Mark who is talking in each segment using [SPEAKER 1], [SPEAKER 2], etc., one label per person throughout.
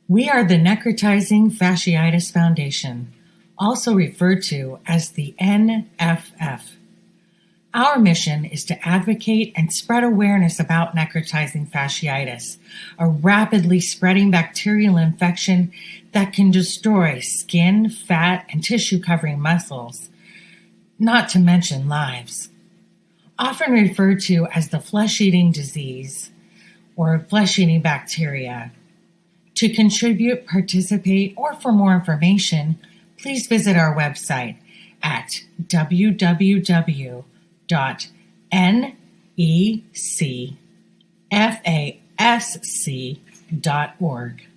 [SPEAKER 1] We are the Necrotizing Fasciitis Foundation, also referred to as the NFF. Our mission is to advocate and spread awareness about necrotizing fasciitis, a rapidly spreading bacterial infection that can destroy skin, fat, and tissue-covering muscles, not to mention lives. Often referred to as the flesh-eating disease or flesh-eating bacteria. To contribute, participate, or for more information, please visit our website at www.necfasc.org.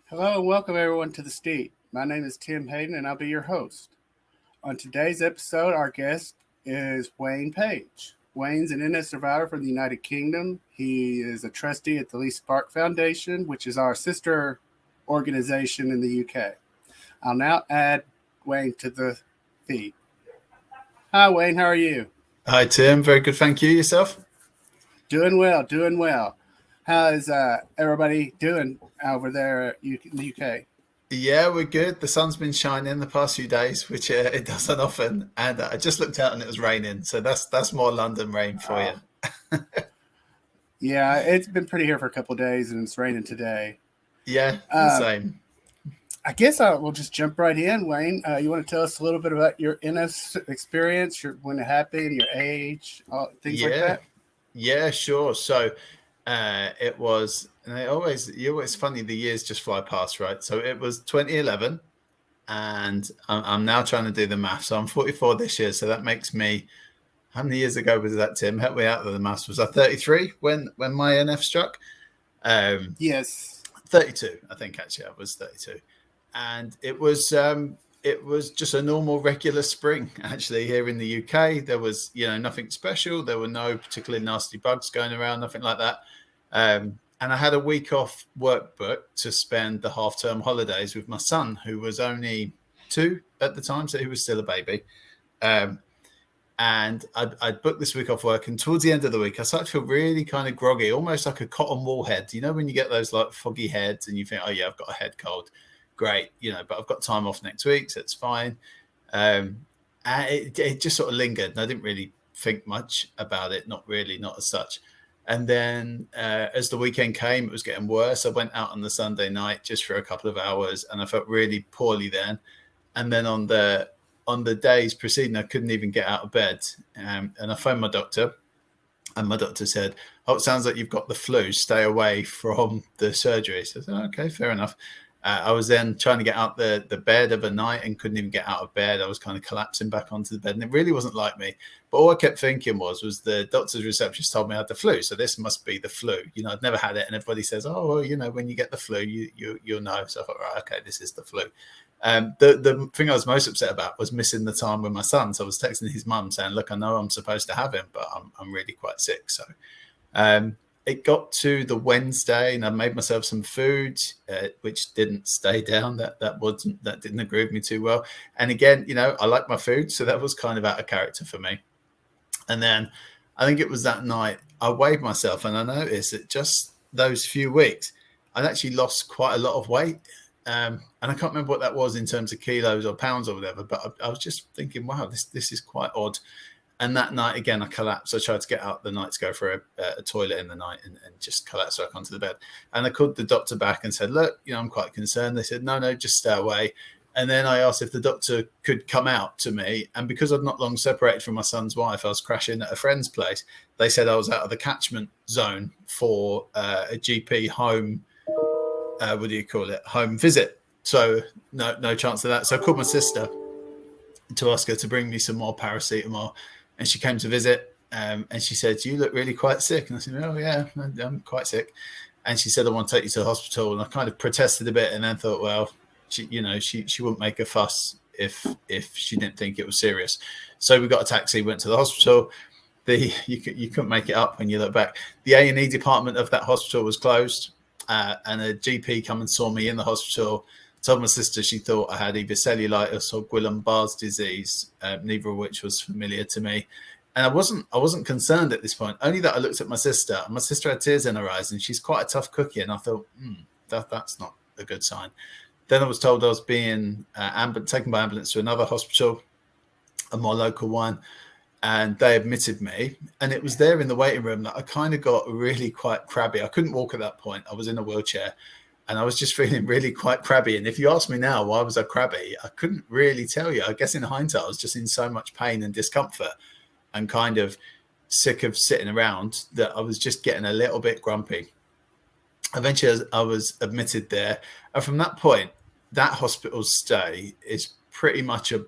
[SPEAKER 2] Hello and welcome everyone to The Steep. My name is Tim Hayden and I'll be your host. On today's episode, our guest is Wayne Page. Wayne's an NS survivor from the United Kingdom. He is a trustee at the Lee Spark Foundation, which is our sister organization in the UK. I'll now add Wayne to the feed. Hi, Wayne. How are you?
[SPEAKER 3] Hi, Tim. Very good. Thank you. Yourself?
[SPEAKER 2] Doing well. How is everybody doing over there in the UK?
[SPEAKER 3] Yeah, we're good. The sun's been shining the past few days, which it doesn't often. And I just looked out and it was raining. So that's more London rain for you.
[SPEAKER 2] Yeah, it's been pretty here for a couple of days and it's raining today.
[SPEAKER 3] Yeah, same.
[SPEAKER 2] I guess we'll just jump right in, Wayne. You want to tell us a little bit about your NS experience, when it happened, your age, things like that?
[SPEAKER 3] Yeah, sure. So it was, and it's funny, the years just fly past, right? So it was 2011, and I'm now trying to do the math. So I'm 44 this year, so that makes me, how many years ago was that, Tim? Help me out with the maths. Was I 33 when my NF struck?
[SPEAKER 2] Yes.
[SPEAKER 3] 32, I think, actually. I was 32. And it was just a normal, regular spring, actually, here in the UK. There was, nothing special. There were no particularly nasty bugs going around, nothing like that. And I had a week off work booked to spend the half-term holidays with my son, who was only 2 at the time, so he was still a baby. And I'd booked this week off work, and towards the end of the week, I started to feel really kind of groggy, almost like a cotton wool head. You know, when you get those like foggy heads and you think, oh yeah, I've got a head cold. Great, but I've got time off next week, so it's fine. And it just sort of lingered, and I didn't really think much about it, not as such. And then as the weekend came, it was getting worse. I went out on the Sunday night just for a couple of hours, and I felt really poorly then. And then on the days preceding, I couldn't even get out of bed. And I phoned my doctor, and my doctor said, "Oh, it sounds like you've got the flu. Stay away from the surgery." So I said, "Okay, fair enough." I was then trying to get out the bed of a night and couldn't even get out of bed. I was kind of collapsing back onto the bed, and it really wasn't like me. But all I kept thinking was the doctor's receptionist told me I had the flu, so this must be the flu. I'd never had it, and everybody says, "Oh, well, when you get the flu, you'll know." So I thought, right, okay, this is the flu. The thing I was most upset about was missing the time with my son. So I was texting his mum saying, "Look, I know I'm supposed to have him, but I'm really quite sick." So it got to the Wednesday, and I made myself some food, which didn't stay down. That didn't agree with me too well. And again, I like my food, so that was kind of out of character for me. And then I think it was that night I weighed myself, and I noticed that just those few weeks, I'd actually lost quite a lot of weight. And I can't remember what that was in terms of kilos or pounds or whatever, but I was just thinking, wow, this is quite odd. And that night, again, I collapsed. I tried to get out the night to go for a toilet in the night and just collapsed back onto the bed. And I called the doctor back and said, "Look, I'm quite concerned." They said, no, just stay away. And then I asked if the doctor could come out to me. And because I'd not long separated from my son's wife, I was crashing at a friend's place. They said I was out of the catchment zone for a GP home, home visit. So no chance of that. So I called my sister to ask her to bring me some more paracetamol. And she came to visit, and she said, "You look really quite sick." And I said, "Oh, yeah, I'm quite sick." And she said, "I want to take you to the hospital." And I kind of protested a bit, and then thought, well, she wouldn't make a fuss if she didn't think it was serious. So we got a taxi, went to the hospital. You couldn't make it up when you look back. The A&E department of that hospital was closed, and a GP come and saw me in the hospital. Told my sister she thought I had either cellulitis or Guillain-Barré disease, neither of which was familiar to me. And I wasn't concerned at this point, only that I looked at my sister. My sister had tears in her eyes, and she's quite a tough cookie. And I thought, that's not a good sign. Then I was told I was being taken by ambulance to another hospital, a more local one, and they admitted me. And it was there in the waiting room that I kind of got really quite crabby. I couldn't walk at that point. I was in a wheelchair, and I was just feeling really quite crabby. And if you ask me now why was I crabby, I couldn't really tell you. I guess in hindsight, I was just in so much pain and discomfort and kind of sick of sitting around that I was just getting a little bit grumpy. Eventually, I was admitted there. And from that point, that hospital stay is pretty much a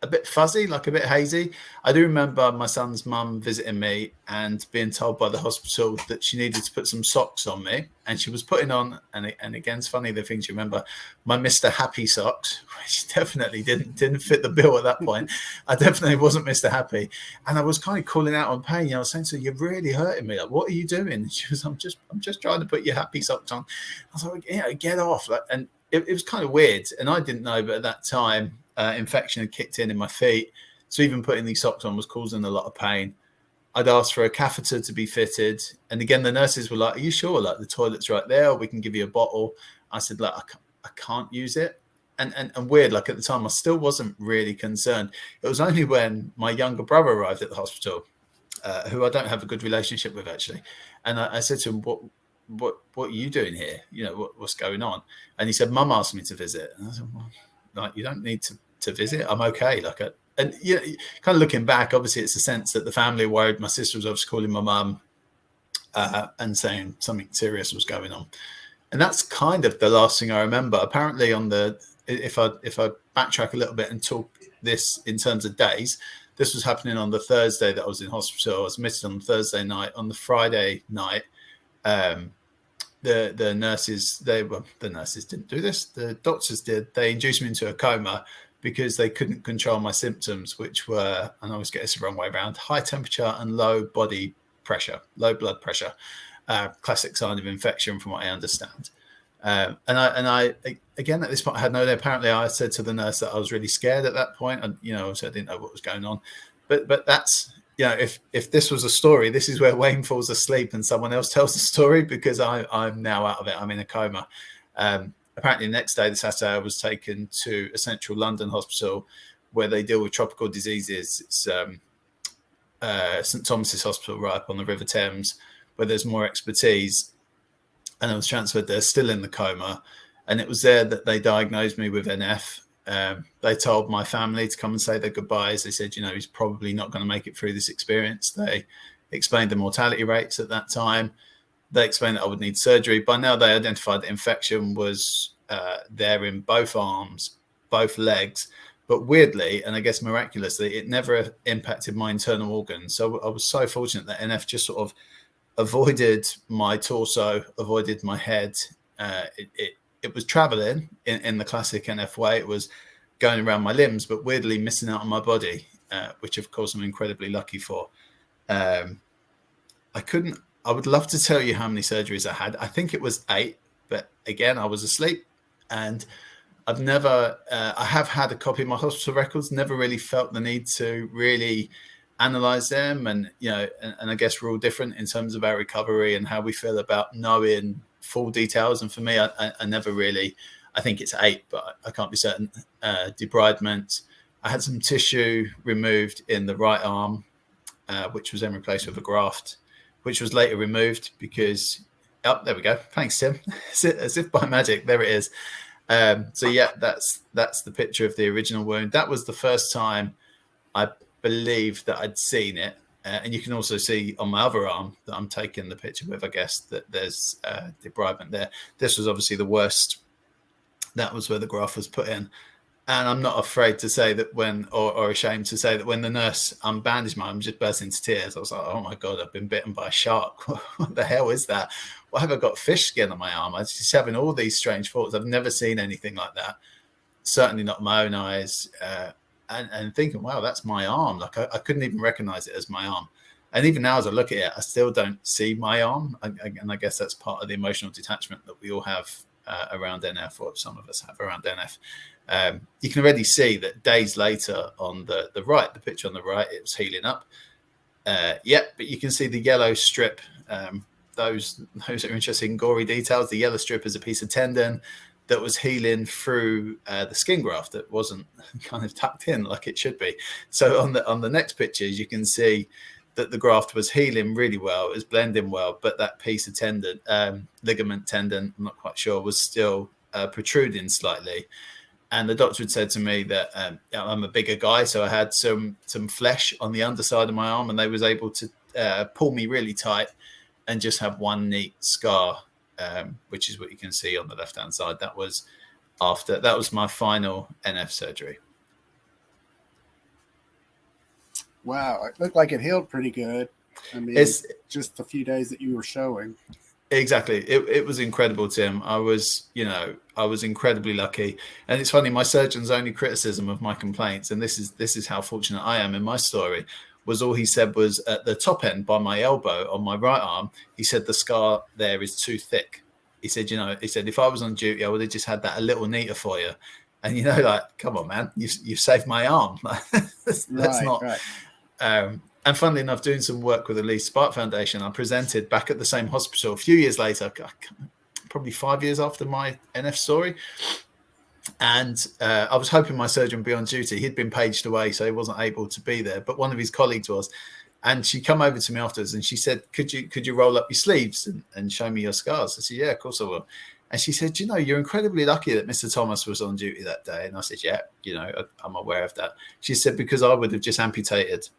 [SPEAKER 3] bit fuzzy, like a bit hazy. I do remember my son's mum visiting me and being told by the hospital that she needed to put some socks on me, and she was putting on, and again, it's funny the things you remember, my Mr. Happy socks, which definitely didn't fit the bill at that point. I definitely wasn't Mr. Happy, and I was kind of calling out on pain. I was saying to her, "You're really hurting me. Like, what are you doing?" And she was, "I'm just trying to put your happy socks on." I was like, "Yeah, get off!" And it was kind of weird, and I didn't know, but at that time, infection had kicked in my feet. So even putting these socks on was causing a lot of pain. I'd asked for a catheter to be fitted. And again, the nurses were like, "Are you sure? Like, the toilet's right there, or we can give you a bottle." I said, "Like, I can't use it." And weird, like at the time, I still wasn't really concerned. It was only when my younger brother arrived at the hospital, who I don't have a good relationship with, actually. And I said to him, what are you doing here? You know, what's going on? And he said, "Mum asked me to visit." And I said, "Well, like, you don't need to visit. I'm okay." And you know, kind of looking back, obviously it's a sense that the family were worried. My sister was obviously calling my mum and saying something serious was going on. And that's kind of the last thing I remember. Apparently if I backtrack a little bit and talk this in terms of days, this was happening on the Thursday that I was in hospital. I was admitted on Thursday night. On the Friday night, the nurses didn't do this. The doctors did. They induced me into a coma because they couldn't control my symptoms, which were, and I always get this the wrong way around, high temperature and low blood pressure, classic sign of infection from what I understand. And I again, at this point, I had no idea. Apparently I said to the nurse that I was really scared at that point. And, you know, so I didn't know what was going on, but that's, you know, if this was a story, this is where Wayne falls asleep and someone else tells the story, because I'm now out of it. I'm in a coma. Apparently the next day, the Saturday, I was taken to a central London hospital where they deal with tropical diseases. It's St Thomas's Hospital right up on the River Thames, where there's more expertise. And I was transferred there, still in the coma. And it was there that they diagnosed me with NF. They told my family to come and say their goodbyes. They said, you know, he's probably not going to make it through this experience. They explained the mortality rates at that time. They explained that I would need surgery. By now, they identified the infection was there in both arms, both legs. But weirdly, and I guess miraculously, it never impacted my internal organs. So I was so fortunate that NF just sort of avoided my torso, avoided my head. It was traveling in the classic NF way. It was going around my limbs, but weirdly missing out on my body, which of course I'm incredibly lucky for. I would love to tell you how many surgeries I had. I think it was 8, but again, I was asleep, and I've never, I have had a copy of my hospital records, never really felt the need to really analyze them. And, you know, and I guess we're all different in terms of our recovery and how we feel about knowing full details. And for me, I never really, I think it's 8, but I can't be certain. Debridement. I had some tissue removed in the right arm, which was then replaced with a graft, which was later removed because, oh, there we go. Thanks, Tim. As if by magic, there it is. So yeah, that's the picture of the original wound. That was the first time I believe that I'd seen it. And you can also see on my other arm that I'm taking the picture with, I guess, that there's debridement there. This was obviously the worst. That was where the graft was put in. And I'm not afraid to say that or ashamed to say that when the nurse unbandaged my arm, just burst into tears. I was like, oh my God, I've been bitten by a shark. What the hell is that? Why have I got fish skin on my arm? I was just having all these strange thoughts. I've never seen anything like that. Certainly not my own eyes. And thinking, wow, that's my arm. Like I couldn't even recognize it as my arm. And even now, as I look at it, I still don't see my arm. And I guess that's part of the emotional detachment that we all have around NF, or some of us have around NF. You can already see that days later on the right, the picture on the right, it was healing up. But you can see the yellow strip. Those are interesting, gory details. The yellow strip is a piece of tendon that was healing through the skin graft that wasn't kind of tucked in like it should be. So on the next pictures, you can see that the graft was healing really well. It was blending well, but that piece of tendon, ligament tendon, I'm not quite sure, was still protruding slightly. And the doctor had said to me that I'm a bigger guy, so I had some flesh on the underside of my arm, and they was able to pull me really tight and just have one neat scar, which is what you can see on the left-hand side. That was my final NF surgery.
[SPEAKER 2] Wow, it looked like it healed pretty good. I mean, it's just a few days that you were showing.
[SPEAKER 3] Exactly. It was incredible, Tim. I was incredibly lucky. And it's funny, my surgeon's only criticism of my complaints, and this is how fortunate I am in my story, was all he said was at the top end by my elbow on my right arm, he said the scar there is too thick. He said, if I was on duty, I would have just had that a little neater for you. And, like, come on, man, you've saved my arm. That's not. Right. And funnily enough, doing some work with the Lee Spark Foundation, I presented back at the same hospital a few years later, probably 5 years after my NF story. And I was hoping my surgeon would be on duty. He'd been paged away, so he wasn't able to be there. But one of his colleagues was. And she come over to me afterwards and she said, could you roll up your sleeves and show me your scars? I said, yeah, of course I will. And she said, you're incredibly lucky that Mr. Thomas was on duty that day. And I said, yeah, I'm aware of that. She said, because I would have just amputated.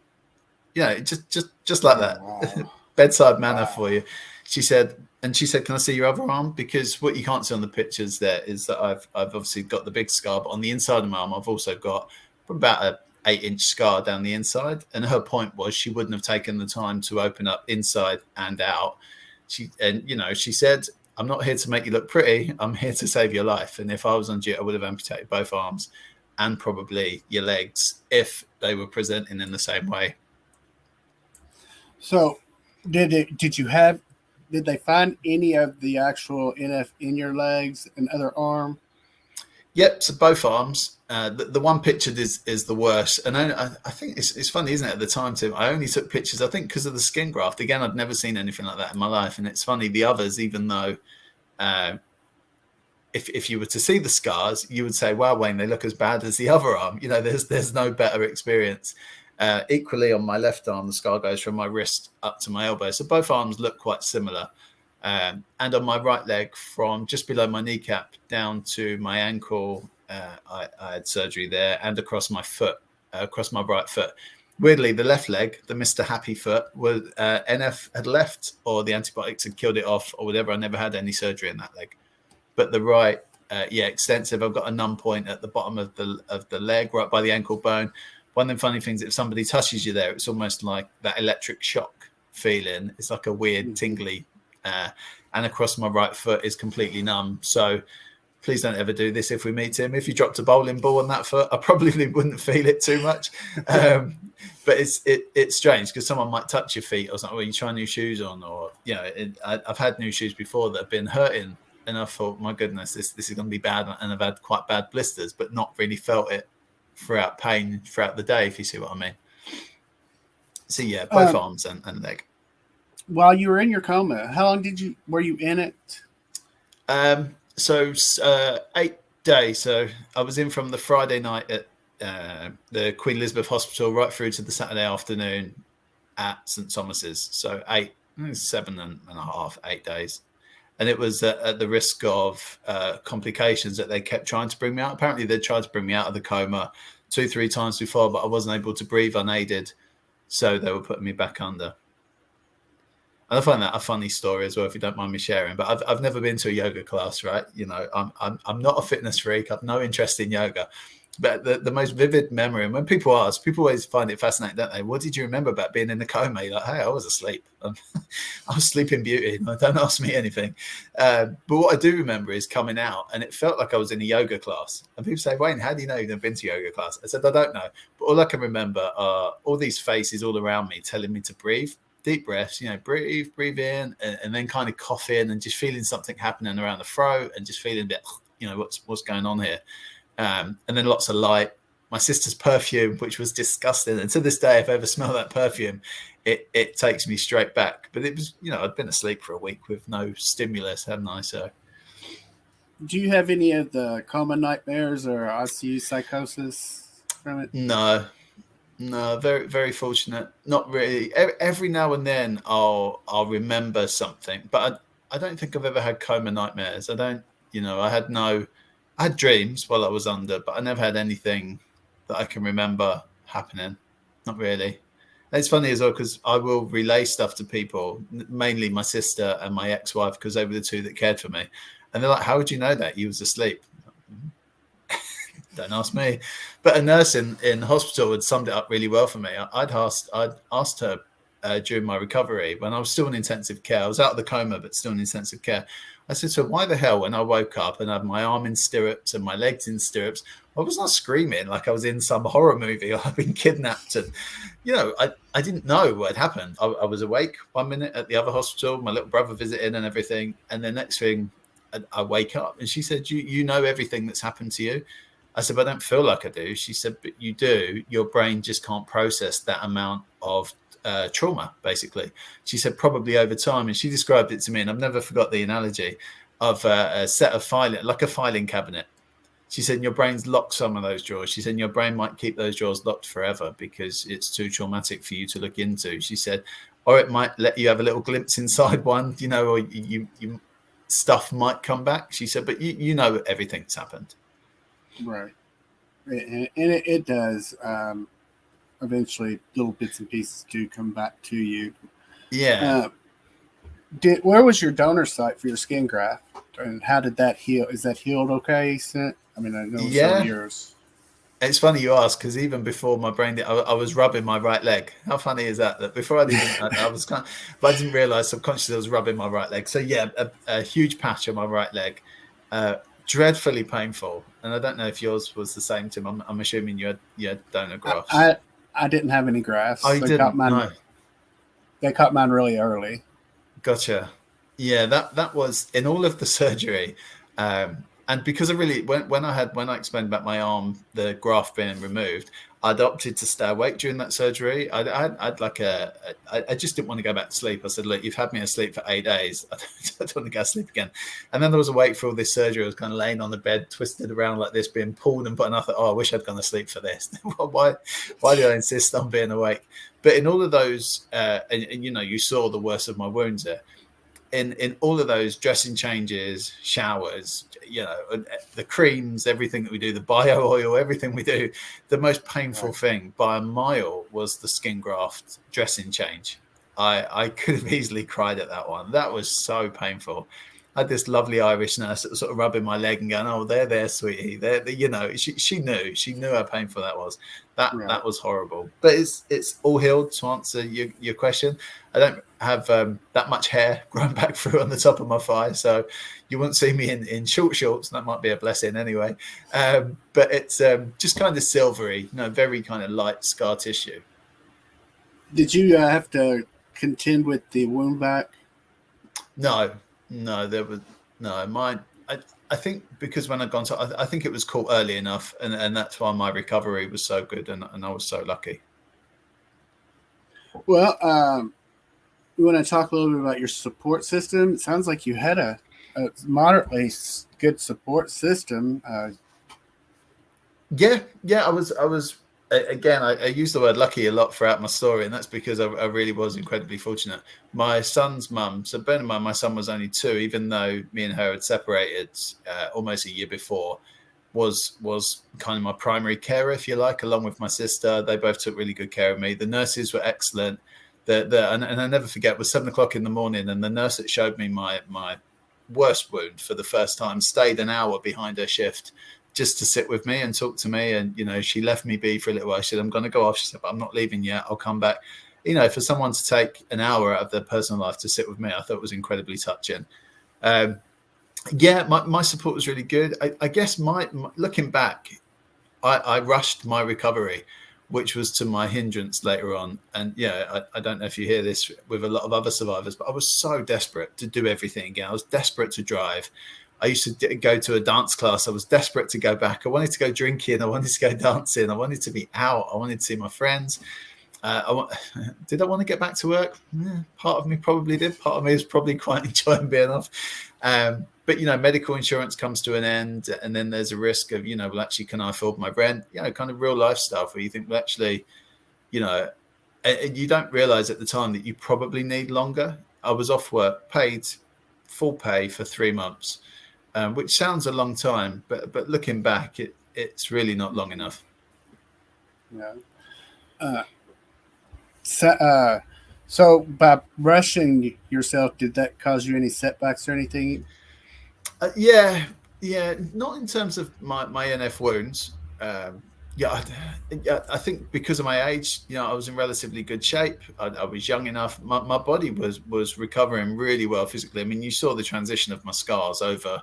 [SPEAKER 3] Just like that. Wow. Bedside manner for you. She said, can I see your other arm? Because what you can't see on the pictures there is that I've obviously got the big scar, but on the inside of my arm, I've also got about a 8-inch scar down the inside. And her point was she wouldn't have taken the time to open up inside and out. She said, I'm not here to make you look pretty. I'm here to save your life. And if I was on duty, I would have amputated both arms and probably your legs if they were presenting in the same way.
[SPEAKER 2] So did they find any of the actual NF in your legs and other arm?
[SPEAKER 3] Yep, so both arms. The one pictured is the worst. And I think it's funny, isn't it, at the time, Tim? I only took pictures, I think, because of the skin graft. Again, I'd never seen anything like that in my life. And it's funny, the others, even though if you were to see the scars, you would say, wow, Wayne, they look as bad as the other arm. There's no better experience. Equally, on my left arm, the scar goes from my wrist up to my elbow. So both arms look quite similar. And on my right leg, from just below my kneecap down to my ankle, I had surgery there, and across my foot, across my right foot. Weirdly, the left leg, the Mr. Happy foot, was NF had left, or the antibiotics had killed it off, or whatever. I never had any surgery in that leg. But the right, extensive. I've got a numb point at the bottom of the leg, right by the ankle bone. One of the funny things, if somebody touches you there, it's almost like that electric shock feeling. It's like a weird tingly, and across my right foot is completely numb. So please don't ever do this if we meet him. If you dropped a bowling ball on that foot, I probably wouldn't feel it too much. But it's strange because someone might touch your feet or something. Well, you try new shoes on, or I've had new shoes before that have been hurting, and I thought, my goodness, this is going to be bad. And I've had quite bad blisters, but not really felt it throughout the day, if you see what I mean. So yeah, both arms and leg.
[SPEAKER 2] While you were in your coma, how long were you in it?
[SPEAKER 3] So 8 days. So I was in from the Friday night at the Queen Elizabeth Hospital right through to the Saturday afternoon at St Thomas's. So 7 and a half, 8 days. And it was at the risk of complications that they kept trying to bring me out. Apparently, they tried to bring me out of the coma 2-3 times before, but I wasn't able to breathe unaided. So they were putting me back under. And I find that a funny story as well, if you don't mind me sharing. But I've never been to a yoga class, right? I'm not a fitness freak. I've no interest in yoga. But the most vivid memory, and when people ask, people always find it fascinating, don't they? What did you remember about being in the coma? You're like, hey, I was asleep. I was sleeping beauty. Don't ask me anything. But what I do remember is coming out, and it felt like I was in a yoga class. And people say, Wayne, how do you know you've never been to yoga class? I said, I don't know. But all I can remember are all these faces all around me telling me to breathe. deep breaths, breathe in and then kind of cough in and just feeling something happening around the throat and just feeling a bit, what's going on here. And then lots of light. My sister's perfume, which was disgusting. And to this day, if I ever smell that perfume, it takes me straight back. But it was, I'd been asleep for a week with no stimulus, hadn't I? So.
[SPEAKER 2] Do you have any of the coma nightmares or ICU psychosis from it?
[SPEAKER 3] No, very, very fortunate. Not really. Every now and then I'll remember something, but I don't think I've ever had coma nightmares. I don't, I had dreams while I was under, but I never had anything that I can remember happening. Not really. And it's funny as well because I will relay stuff to people, mainly my sister and my ex-wife, because they were the two that cared for me. And they're like, how would you know that? You was asleep. Don't ask me. But a nurse in hospital had summed it up really well for me. I'd asked her during my recovery when I was still in intensive care. I was out of the coma, but still in intensive care. I said, so why the hell when I woke up and I had my arm in stirrups and my legs in stirrups, I was not screaming like I was in some horror movie or I've been kidnapped. And, I didn't know what had happened. I was awake 1 minute at the other hospital, my little brother visited and everything. And the next thing I wake up and she said, you know everything that's happened to you. I said, but I don't feel like I do. She said, but you do. Your brain just can't process that amount of trauma, basically. She said, probably over time. And she described it to me, and I've never forgot the analogy of a set of filing, like a filing cabinet. She said, your brain's locked some of those drawers. She said, your brain might keep those drawers locked forever because it's too traumatic for you to look into. She said, or it might let you have a little glimpse inside one, or you stuff might come back. She said, but you know everything that's happened.
[SPEAKER 2] Right. And it does. Eventually, little bits and pieces do come back to you.
[SPEAKER 3] Yeah.
[SPEAKER 2] Where was your donor site for your skin graft? And how did that heal? Is that healed okay? I mean, I know it's some years.
[SPEAKER 3] It's funny you ask because even before my brain, I was rubbing my right leg. How funny is that? That before I was but I didn't realize subconsciously I was rubbing my right leg. So yeah, a huge patch on my right leg, dreadfully painful. And I don't know if yours was the same, Tim. I'm assuming you had donor grafts.
[SPEAKER 2] I didn't have any grafts.
[SPEAKER 3] Oh, you didn't? No.
[SPEAKER 2] They caught mine really early.
[SPEAKER 3] Gotcha. Yeah, that was in all of the surgery. And because I really, when I explained about my arm, the graft being removed, I'd opted to stay awake during that surgery. I just didn't want to go back to sleep. I said, look, you've had me asleep for 8 days. I don't want to go to sleep again. And then there was awake for all this surgery. I was kind of laying on the bed, twisted around like this, being pulled and put. And I thought, I wish I'd gone to sleep for this. Why did I insist on being awake? But in all of those, and you saw the worst of my wounds there. In all of those dressing changes, showers, the creams, everything that we do, the bio oil, everything we do, the most painful thing by a mile was the skin graft dressing change. I could have easily cried at that one. That was so painful. I had this lovely Irish nurse that was sort of rubbing my leg and going, "Oh, there, sweetie." She knew how painful that was. That was horrible. But it's all healed. To answer your question, I don't have that much hair growing back through on the top of my thigh, so you won't see me in short shorts. That might be a blessing anyway. But it's just kind of silvery, very kind of light scar tissue.
[SPEAKER 2] Did you have to contend with the wound vac?
[SPEAKER 3] No, there was no. Mine, I think because when I'd gone to, I think it was caught early enough, and that's why my recovery was so good, and I was so lucky.
[SPEAKER 2] Well, you want to talk a little bit about your support system? It sounds like you had a moderately good support system.
[SPEAKER 3] Yeah, I was. Again, I use the word lucky a lot throughout my story, and that's because I really was incredibly fortunate. My son's mum, so bear in mind, my son was only 2, even though me and her had separated almost a year before, was kind of my primary carer, if you like, along with my sister. They both took really good care of me. The nurses were excellent. And I never forget, it was 7 o'clock in the morning, and the nurse that showed me my worst wound for the first time stayed an hour behind her shift just to sit with me and talk to me. And, she left me be for a little while. She said, I'm going to go off. She said, but I'm not leaving yet. I'll come back. For someone to take an hour out of their personal life to sit with me, I thought it was incredibly touching. My support was really good. I guess looking back, I rushed my recovery. which was to my hindrance later on. And yeah, I don't know if you hear this with a lot of other survivors, but I was so desperate to do everything again. I was desperate to drive. I used to go to a dance class. I was desperate to go back. I wanted to go drinking. I wanted to go dancing. I wanted to be out. I wanted to see my friends. Did I want to get back to work? Part of me probably did. Part of me was probably quite enjoying being off. But, medical insurance comes to an end, and then there's a risk of, well, actually, can I afford my rent? Kind of real life stuff where you think, well, actually, and you don't realize at the time that you probably need longer. I was off work, paid full pay for 3 months, which sounds a long time, but looking back, it's really not long enough.
[SPEAKER 2] Yeah. So by rushing yourself, did that cause you any setbacks or anything?
[SPEAKER 3] Yeah, not in terms of my NF wounds. I think because of my age, I was in relatively good shape. I was young enough. My body was recovering really well physically. I mean, you saw the transition of my scars over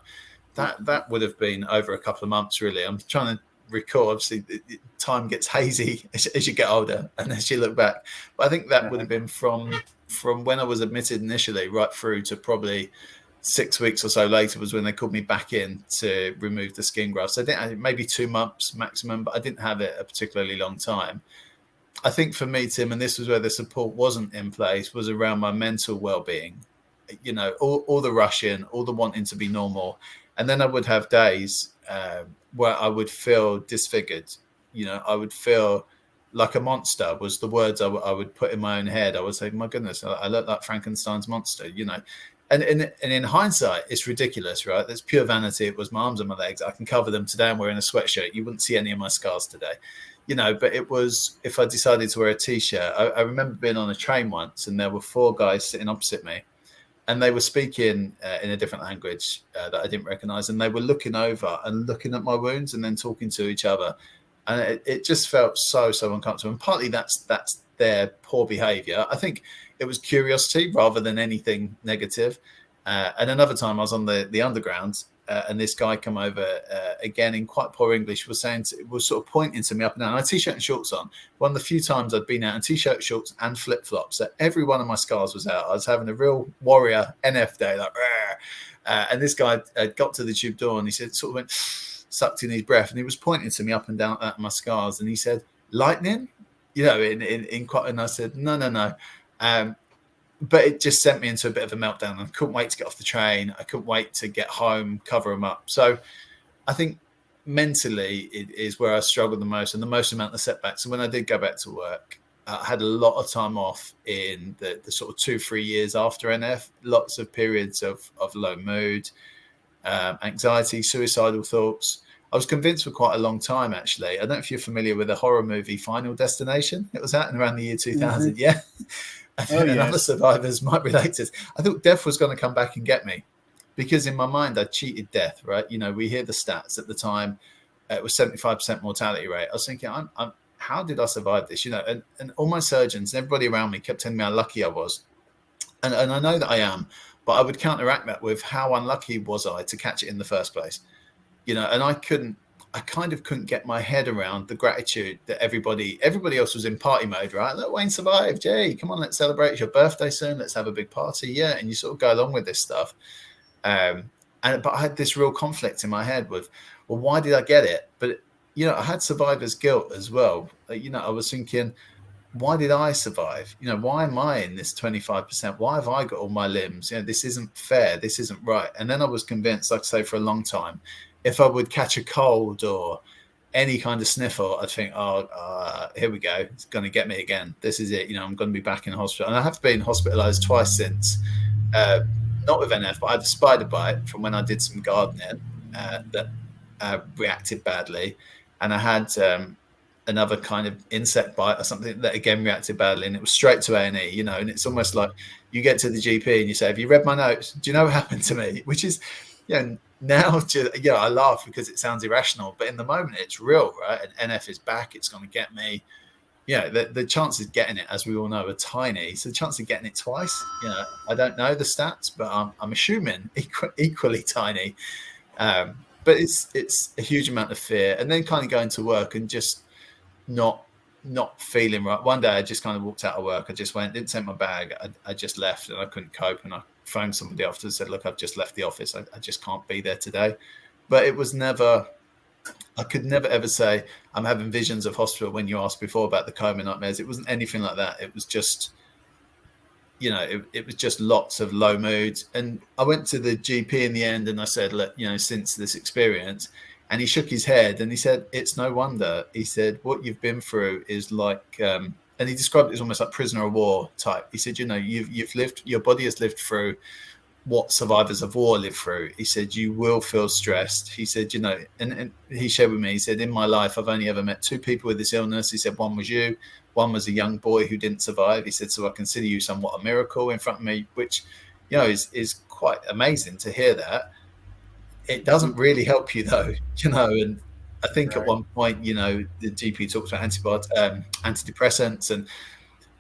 [SPEAKER 3] that would have been over a couple of months, really. I'm trying to recall. Obviously, time gets hazy as you get older and as you look back. But I think that would have been from when I was admitted initially right through to probably 6 weeks or so later was when they called me back in to remove the skin graft. So I think maybe 2 months maximum, but I didn't have it a particularly long time. I think for me, Tim, and this was where the support wasn't in place, was around my mental well-being. All the rushing, all the wanting to be normal. And then I would have days where I would feel disfigured. I would feel like a monster was the words I would put in my own head. I would say, my goodness, I look like Frankenstein's monster, And in hindsight, it's ridiculous, right? That's pure vanity. It was my arms and my legs. I can cover them today. I'm wearing a sweatshirt. You wouldn't see any of my scars today, but it was, if I decided to wear a T-shirt, I remember being on a train once and there were 4 guys sitting opposite me. And they were speaking in a different language that I didn't recognize. And they were looking over and looking at my wounds and then talking to each other. And it just felt so uncomfortable. And partly that's their poor behavior. I think it was curiosity rather than anything negative. And another time I was on the underground and this guy come over again in quite poor English, was sort of pointing to me up and down. I had a T-shirt and shorts on. One of the few times I'd been out in T-shirt, shorts and flip-flops. So every one of my scars was out. I was having a real warrior NF day, like, and this guy got to the tube door and he said, sort of went, sucked in his breath, and he was pointing to me up and down at my scars. And he said, lightning? In quite, and I said, no. But it just sent me into a bit of a meltdown. I couldn't wait to get off the train. I couldn't wait to get home, cover them up. So I think mentally it is where I struggled the most and the most amount of setbacks. And when I did go back to work, I had a lot of time off in the sort of 2-3 years after NF, lots of periods of low mood, anxiety, suicidal thoughts. I was convinced for quite a long time, actually. I don't know if you're familiar with the horror movie Final Destination. It was out in around the year 2000. Mm-hmm. Yeah. And other survivors might relate to this. I thought death was going to come back and get me because in my mind, I cheated death, right? We hear the stats at the time. It was 75% mortality rate. I was thinking, how did I survive this? And all my surgeons and everybody around me kept telling me how lucky I was. And I know that I am, but I would counteract that with how unlucky was I to catch it in the first place. And I kind of couldn't get my head around the gratitude that everybody else was in party mode, right? Look, Wayne survived. Yay, come on, let's celebrate. It's your birthday soon. Let's have a big party. Yeah. And you sort of go along with this stuff. But I had this real conflict in my head with, well, why did I get it? But, I had survivor's guilt as well. I was thinking, why did I survive? Why am I in this 25%? Why have I got all my limbs? This isn't fair. This isn't right. And then I was convinced, like I say, for a long time, if I would catch a cold or any kind of sniffle, I'd think, here we go. It's going to get me again. This is it. I'm going to be back in hospital. And I have been hospitalized twice since, not with NF, but I had a spider bite from when I did some gardening that reacted badly. And I had another kind of insect bite or something that again reacted badly. And it was straight to A&E, and it's almost like you get to the GP and you say, have you read my notes? Do you know what happened to me? Which is, now, I laugh because it sounds irrational, but in the moment it's real, right? And NF is back; it's going to get me. The chances of getting it, as we all know, are tiny. So the chance of getting it twice, I don't know the stats, but I'm assuming equally tiny. But it's a huge amount of fear, and then kind of going to work and just not not feeling right. One day I just kind of walked out of work. I just didn't take my bag. I just left, and I couldn't cope. And I phoned somebody after and said, look, I've just left the office. I just can't be there today. But it was never, I could never ever say I'm having visions of hospital when you asked before about the coma nightmares. It wasn't anything like that. It was just, it was just lots of low moods. And I went to the GP in the end and I said, look, since this experience, and he shook his head and he said, it's no wonder. He said, what you've been through is like, and he described it as almost like prisoner of war type. He said, you've lived, your body has lived through what survivors of war live through. He said, you will feel stressed. He said, and he shared with me, he said, in my life, I've only ever met 2 people with this illness. He said, one was you, one was a young boy who didn't survive. He said, so I consider you somewhat a miracle in front of me, which, is quite amazing to hear that. It doesn't really help you though, and I think at one point, the GP talks about antidepressants, and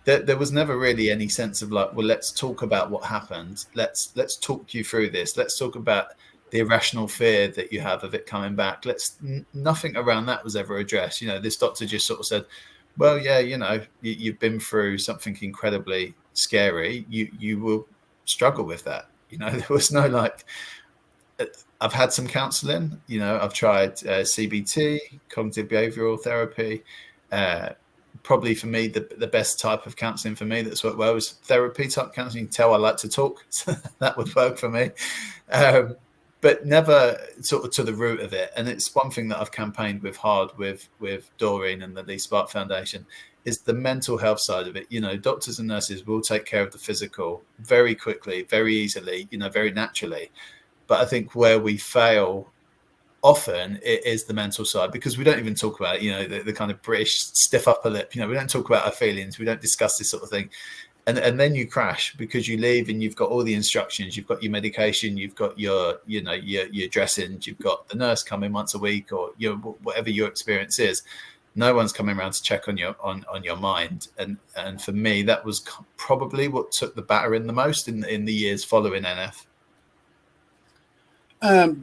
[SPEAKER 3] there was never really any sense of like, well, let's talk about what happened. Let's talk you through this. Let's talk about the irrational fear that you have of it coming back. Nothing around that was ever addressed. This doctor just sort of said, well, yeah, you've been through something incredibly scary. You will struggle with that. There was no like, I've had some counseling, I've tried CBT, cognitive behavioral therapy. Probably for me, the best type of counseling for me that's worked well is therapy type counseling. You can tell I like to talk, so that would work for me. But never sort of to the root of it. And it's one thing that I've campaigned hard with Doreen and the Lee Spark Foundation is the mental health side of it. Doctors and nurses will take care of the physical very quickly, very easily, very naturally. But I think where we fail often it is the mental side, because we don't even talk about it, the kind of British stiff upper lip. We don't talk about our feelings. We don't discuss this sort of thing. And then you crash because you leave and you've got all the instructions, you've got your medication, you've got your dressings, you've got the nurse coming once a week, or whatever your experience is. No one's coming around to check on your mind. And for me, that was probably what took the battering the most in the years following NF.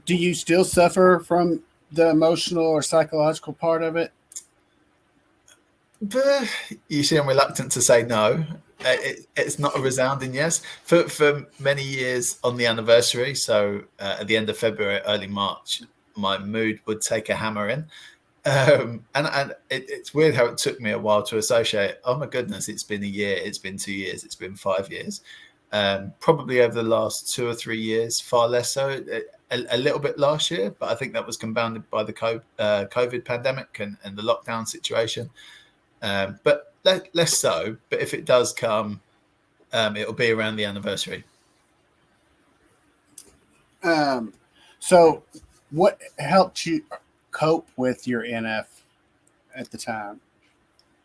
[SPEAKER 2] Do you still suffer from the emotional or psychological part of it?
[SPEAKER 3] You see, I'm reluctant to say no. It's not a resounding yes. For many years on the anniversary, so at the end of February, early March, my mood would take a hammering. And it's weird how it took me a while to associate. Oh my goodness, it's been a year, it's been 2 years, it's been 5 years. Probably over the last 2 or 3 years, far less so. A little bit last year, but I think that was compounded by the COVID pandemic and the lockdown situation. But less so. But if it does come, it'll be around the anniversary.
[SPEAKER 2] So what helped you cope with your NF at the time?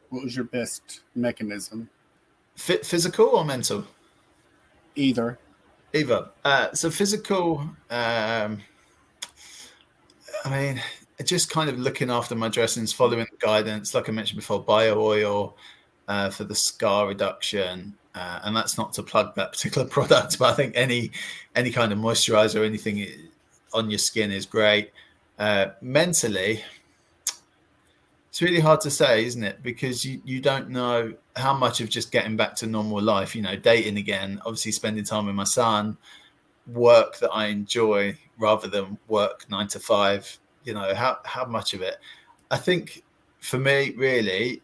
[SPEAKER 2] What was your best mechanism?
[SPEAKER 3] Physical or mental?
[SPEAKER 2] Either.
[SPEAKER 3] So physical, just kind of looking after my dressings, following the guidance, like I mentioned before, bio oil for the scar reduction. And that's not to plug that particular product, but I think any kind of moisturizer or anything on your skin is great. Mentally, it's really hard to say, isn't it? Because you don't know how much of just getting back to normal life, dating again, obviously spending time with my son, work that I enjoy rather than work 9 to 5, how much of it. I think for me, really,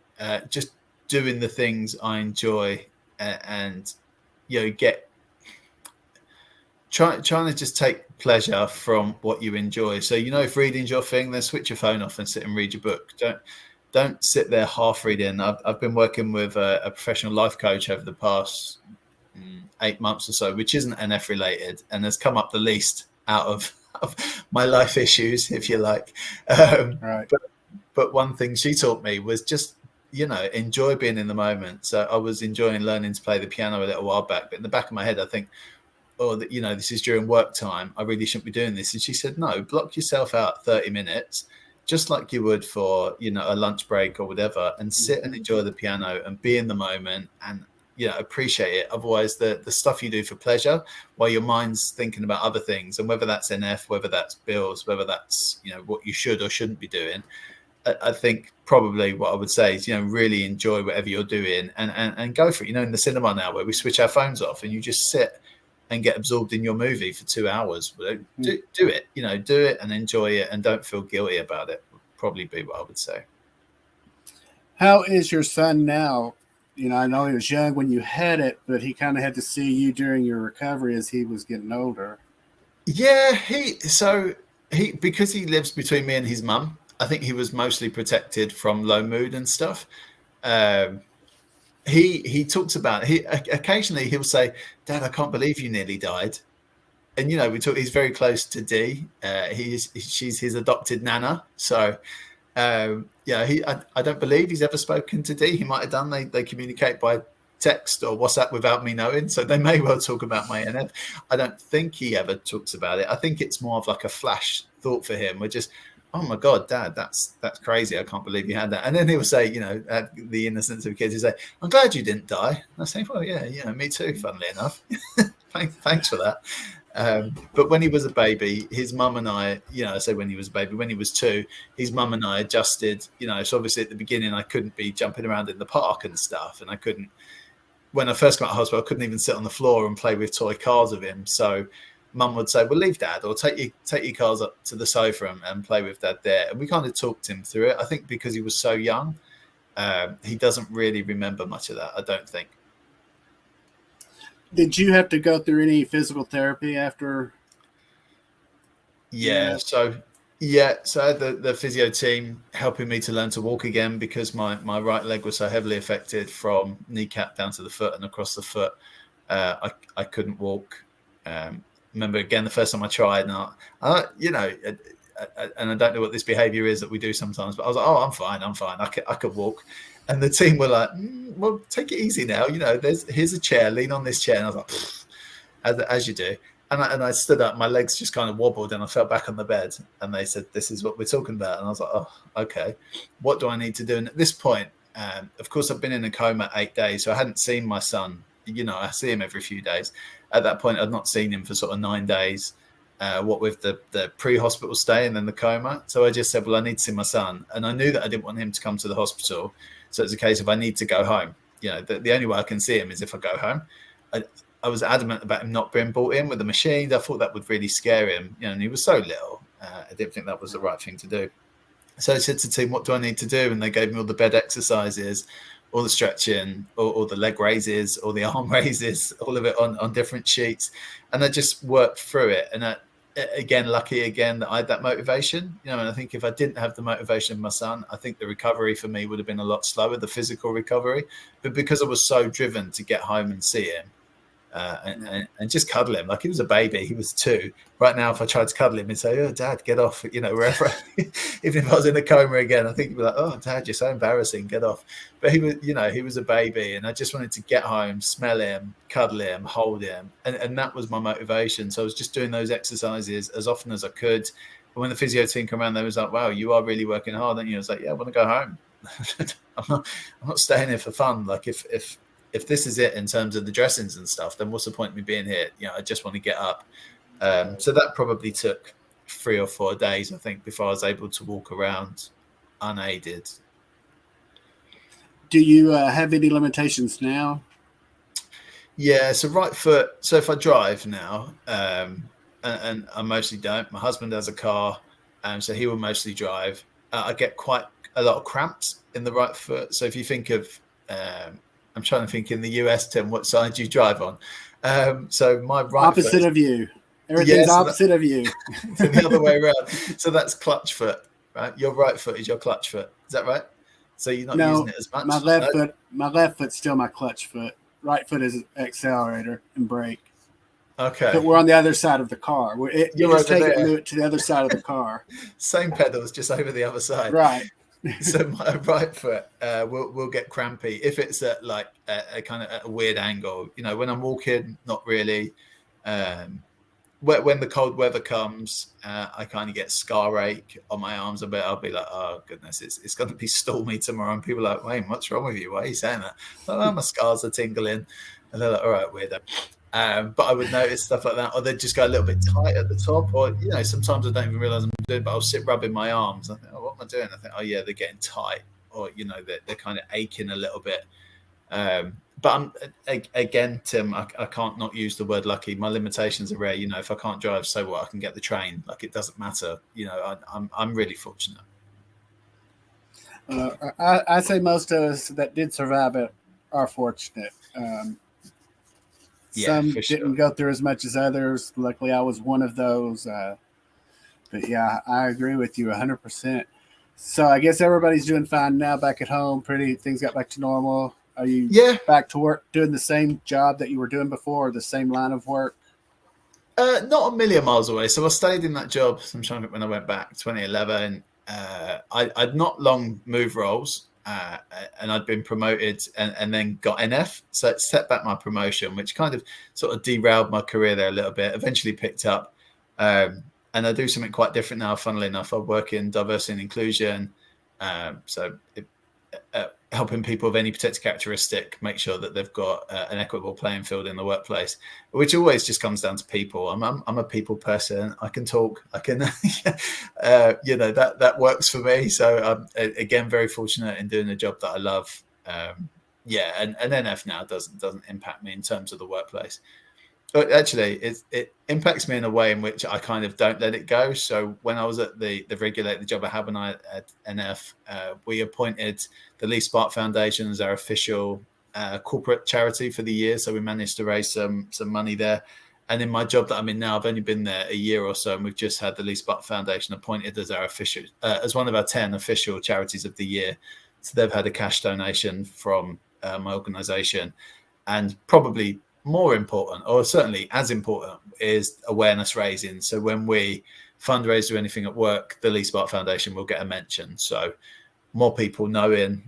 [SPEAKER 3] just doing the things I enjoy and trying to just take pleasure from what you enjoy. So, if reading's your thing, then switch your phone off and sit and read your book. Don't sit there half reading. I've been working with a professional life coach over the past 8 months or so, which isn't NF related and has come up the least out of my life issues, if you like.
[SPEAKER 2] Right.
[SPEAKER 3] But one thing she taught me was just, enjoy being in the moment. So I was enjoying learning to play the piano a little while back, but in the back of my head, I think, this is during work time. I really shouldn't be doing this. And she said, no, block yourself out 30 minutes, just like you would for, a lunch break or whatever, and sit and enjoy the piano and be in the moment and, appreciate it. Otherwise, the stuff you do for pleasure while your mind's thinking about other things, and whether that's NF, whether that's bills, whether that's, what you should or shouldn't be doing, I think probably what I would say is, really enjoy whatever you're doing and go for it. In the cinema now where we switch our phones off and you just sit and get absorbed in your movie for 2 hours. Do it, do it and enjoy it and don't feel guilty about it. Would probably be what I would say.
[SPEAKER 2] How is your son now? I know he was young when you had it, but he kind of had to see you during your recovery as he was getting older.
[SPEAKER 3] Yeah, because he lives between me and his mum, I think he was mostly protected from low mood and stuff. He talks about occasionally he'll say, "Dad, I can't believe you nearly died." And he's very close to Dee. She's his adopted nana. So I don't believe he's ever spoken to Dee. He might have done. They communicate by text or WhatsApp without me knowing, so they may well talk about my NF. I don't think he ever talks about it. I think it's more of like a flash thought for him. We're just, oh my God, Dad, that's crazy. I can't believe you had that. And then he'll say, the innocence of kids, he'll say, I'm glad you didn't die. And I say, well, yeah, me too, funnily enough. Thanks for that. But when he was a baby, his mum and I, I say when he was a baby, when he was 2, his mum and I adjusted, so obviously at the beginning I couldn't be jumping around in the park and stuff. And I couldn't, when I first got out of hospital, I couldn't even sit on the floor and play with toy cars with him. So Mum would say, well, leave Dad, or take your cars up to the sofa and play with Dad there. And we kind of talked him through it. I think because he was so young, he doesn't really remember much of that, I don't think.
[SPEAKER 2] Did you have to go through any physical therapy after?
[SPEAKER 3] Yeah. So I had the physio team helping me to learn to walk again because my right leg was so heavily affected from kneecap down to the foot and across the foot. I couldn't walk. Remember again the first time I tried, and I don't know what this behavior is that we do sometimes, but I was like, oh, I'm fine. I could walk. And the team were like, well, take it easy now. Here's a chair, lean on this chair. And I was like, as you do. And I stood up, my legs just kind of wobbled and I fell back on the bed. And they said, this is what we're talking about. And I was like, oh, okay. What do I need to do? And at this point, of course, I've been in a coma 8 days. So I hadn't seen my son. I see him every few days. At that point, I'd not seen him for sort of 9 days, what with the pre-hospital stay and then the coma. So I just said, well, I need to see my son. And I knew that I didn't want him to come to the hospital. So it's a case of I need to go home. The only way I can see him is if I go home. I was adamant about him not being brought in with the machines. I thought that would really scare him. And he was so little. I didn't think that was the right thing to do. So I said to the team, what do I need to do? And they gave me all the bed exercises, all the stretching, all the leg raises, all the arm raises, all of it on different sheets. And I just worked through it. And lucky that I had that motivation. And I think if I didn't have the motivation of my son, I think the recovery for me would have been a lot slower, the physical recovery. But because I was so driven to get home and see him, and just cuddle him like he was a baby. He was 2. Right now, if I tried to cuddle him and say, "Oh, Dad, get off," wherever, even if I was in a coma again, I think he'd be like, "Oh, Dad, you're so embarrassing. Get off." But he was a baby, and I just wanted to get home, smell him, cuddle him, hold him, and that was my motivation. So I was just doing those exercises as often as I could. And when the physio team came around, they was like, "Wow, you are really working hard." And I was like, "Yeah, I want to go home. I'm not staying here for fun. Like if this is it in terms of the dressings and stuff, then what's the point of me being here? I just want to get up." So that probably took 3 or 4 days, I think, before I was able to walk around unaided.
[SPEAKER 2] Do you have any limitations now?
[SPEAKER 3] Yeah, so right foot. So if I drive now, and I mostly don't, my husband has a car, so he will mostly drive. I get quite a lot of cramps in the right foot. So if you think of I'm trying to think in the US, Tim, what side do you drive on? So my right
[SPEAKER 2] opposite
[SPEAKER 3] foot,
[SPEAKER 2] of you. Everything's opposite of you.
[SPEAKER 3] It's the other way around. So that's clutch foot, right? Your right foot is your clutch foot. Is that right? So you're not using it as much.
[SPEAKER 2] My left foot's still my clutch foot. Right foot is accelerator and brake.
[SPEAKER 3] Okay.
[SPEAKER 2] But we're on the other side of the car.
[SPEAKER 3] You're over there.
[SPEAKER 2] Move it to the other side of the car.
[SPEAKER 3] Same pedals, just over the other side.
[SPEAKER 2] Right.
[SPEAKER 3] So my right foot will get crampy if it's at like a kind of at a weird angle. When I'm walking, not really. When the cold weather comes, I kind of get scar ache on my arms a bit. I'll be like, oh goodness, it's going to be stormy tomorrow. And people are like, Wayne, what's wrong with you? Why are you saying that? Like, oh, my scars are tingling. And they're like, all right, weirdo. But I would notice stuff like that, or they'd just go a little bit tight at the top, or sometimes I don't even realize I'm doing it, but I'll sit rubbing my arms. I think, oh, what am I doing? I think, oh yeah, they're getting tight, or they're kind of aching a little bit. But again, Tim, I can't not use the word lucky. My limitations are rare. If I can't drive, so what? I can get the train. Like, it doesn't matter. I'm really fortunate.
[SPEAKER 2] I say most of us that did survive it are fortunate. Some didn't go through as much as others. Luckily, I was one of those. But yeah, I agree with you 100%. So I guess everybody's doing fine now back at home. Things got back to normal. Are you back to work doing the same job that you were doing before, or the same line of work?
[SPEAKER 3] Not a million miles away. So I stayed in that job. I'm trying to think when I went back, 2011. I'd not long moved roles, and I'd been promoted and then got NF. So it set back my promotion, which kind of sort of derailed my career there a little bit. Eventually picked up. And I do something quite different now, funnily enough. I work in diversity and inclusion. Helping people of any particular characteristic make sure that they've got an equitable playing field in the workplace, which always just comes down to people. I'm a people person. I can talk. I can, that works for me. So I'm, again, very fortunate in doing a job that I love. And NF now doesn't impact me in terms of the workplace. But actually, it impacts me in a way in which I kind of don't let it go. So when I was at the regulator, the job I had when I at NF, we appointed the Lee Spark Foundation as our official corporate charity for the year. So we managed to raise some money there. And in my job that I'm in now, I've only been there a year or so, and we've just had the Lee Spark Foundation appointed as our official, as one of our 10 official charities of the year. So they've had a cash donation from my organisation, and probably more important, or certainly as important, is awareness raising. So when we fundraise or anything at work, the Lee Spark Foundation will get a mention. So more people knowing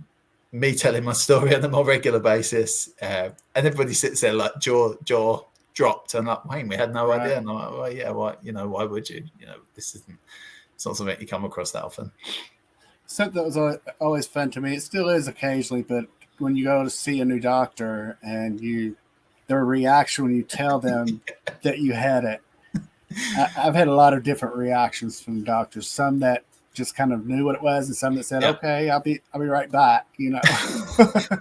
[SPEAKER 3] me, telling my story on a more regular basis, and everybody sits there like jaw dropped, and like, Wayne, we had no idea. And I'm like, well, yeah, why would you? It's not something you come across that often.
[SPEAKER 2] Something that was always fun to me. It still is occasionally, but when you go to see a new doctor and their reaction when you tell them that you had it. I've had a lot of different reactions from doctors. Some that just kind of knew what it was, and some that said, "Okay, I'll be right back."
[SPEAKER 3] Kind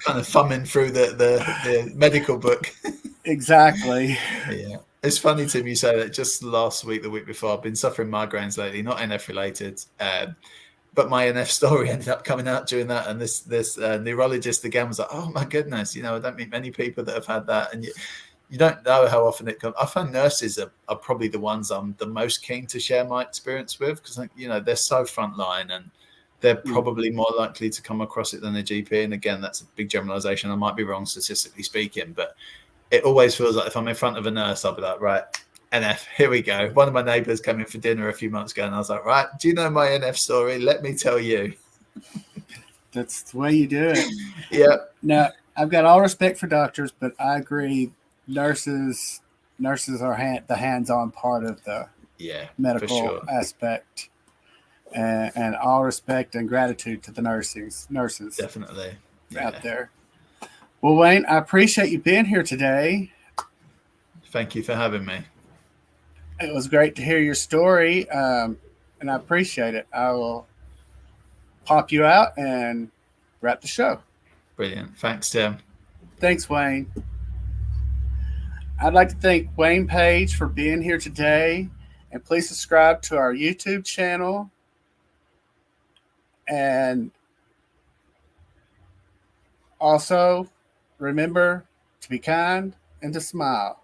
[SPEAKER 3] of thumbing through the medical book.
[SPEAKER 2] Exactly.
[SPEAKER 3] Yeah, it's funny, Tim, you say that. Just last week, the week before, I've been suffering migraines lately, not NF related. But my NF story ended up coming out during that, and this neurologist again was like, "Oh my goodness, I don't meet many people that have had that," and you don't know how often it comes. I find nurses are probably the ones I'm the most keen to share my experience with, because they're so frontline, and they're probably more likely to come across it than a GP. And again, that's a big generalization. I might be wrong statistically speaking, but it always feels like if I'm in front of a nurse, I'll be like, right, NF, here we go. One of my neighbours came in for dinner a few months ago, and I was like, right, do you know my NF story? Let me tell you.
[SPEAKER 2] That's the way you do it.
[SPEAKER 3] Yeah.
[SPEAKER 2] Now, I've got all respect for doctors, but I agree, nurses are the hands-on part of the medical aspect. And all respect and gratitude to the nurses.
[SPEAKER 3] Definitely.
[SPEAKER 2] Out there. Well, Wayne, I appreciate you being here today.
[SPEAKER 3] Thank you for having me.
[SPEAKER 2] It was great to hear your story, and I appreciate it. I will pop you out and wrap the show.
[SPEAKER 3] Brilliant. Thanks, Tim.
[SPEAKER 2] Thanks, Wayne. I'd like to thank Wayne Page for being here today, and please subscribe to our YouTube channel. And also, remember to be kind and to smile.